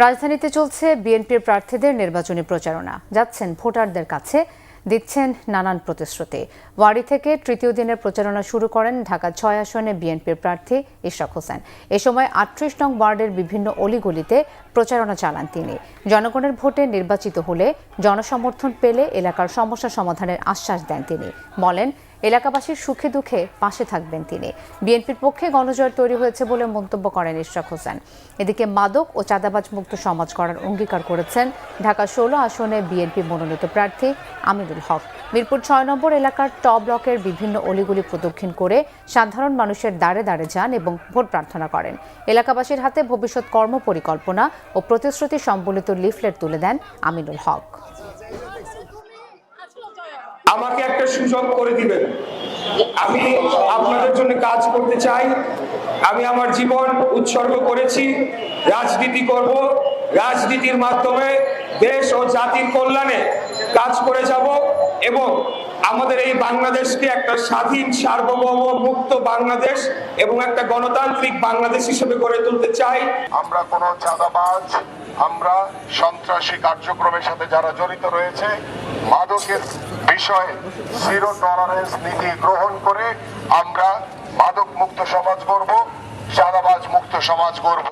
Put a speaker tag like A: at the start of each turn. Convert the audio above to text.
A: রাজধানীতে চলছে বিএনপির প্রার্থীদের নির্বাচনী প্রচারণা। যাচ্ছেন ভোটারদের কাছে, দিচ্ছেন নানান প্রতিশ্রুতি। ওয়ারি থেকে তৃতীয় দিনের প্রচারণা শুরু করেন ঢাকা ৬ আসনে বিএনপির প্রার্থী ইশরাক হোসেন। এ সময় ৩৮ নং ওয়ার্ডের বিভিন্ন অলিগলিতে প্রচারণা চালান তিনি। জনগণের ভোটে নির্বাচিত হলে জনসমর্থন পেলে এলাকার সমস্যা সমাধানের আশ্বাস দেন তিনি। বলেন, এলাকাবাসীর সুখে দুঃখে পাশে থাকবেন তিনি। বিএনপির পক্ষে গণজয় তৈরি হয়েছে বলে মন্তব্য করেন ইশরাক হোসেন। এদিকে মাদক ও চাঁদাবাজ মুক্ত সমাজ গড়ার অঙ্গীকার করেছেন ঢাকা ১৬ আসনে বিএনপি মনোনীত প্রার্থী আমিনুল হক। মিরপুর ৬ নম্বর এলাকার ট ব্লকের বিভিন্ন অলিগলি প্রদক্ষিণ করে সাধারণ মানুষের দ্বারে দ্বারে যান এবং ভোট প্রার্থনা করেন। এলাকাবাসীর হাতে ভবিষ্যৎ কর্মপরিকল্পনা ও প্রতিশ্রুতি সম্বলিত লিফলেট তুলে দেন আমিনুল হক।
B: আমাকে একটা সুযোগ করে দিবেন, আমি আপনাদের জন্য কাজ করতে চাই। আমি আমার জীবন উৎসর্গ করেছি, রাজনীতি করব, রাজনীতির মাধ্যমে দেশ ও জাতির কল্যাণে কাজ করে যাব এবং আমাদের এই বাংলাদেশকে একটা স্বাধীন, সার্বভৌম, মুক্ত বাংলাদেশ এবং একটা গণতান্ত্রিক বাংলাদেশ হিসেবে গড়ে তুলতে চাই।
C: আমরা কোনো চাঁদাবাজ, আমরা সন্ত্রাসী কার্যক্রমের সাথে যারা জড়িত রয়েছে, মাদকের বিষয়ে জিরো টলারেন্স নীতি গ্রহণ করে আমরা মাদক মুক্ত সমাজ গড়ব, চাঁদাবাজ মুক্ত সমাজ গড়ব।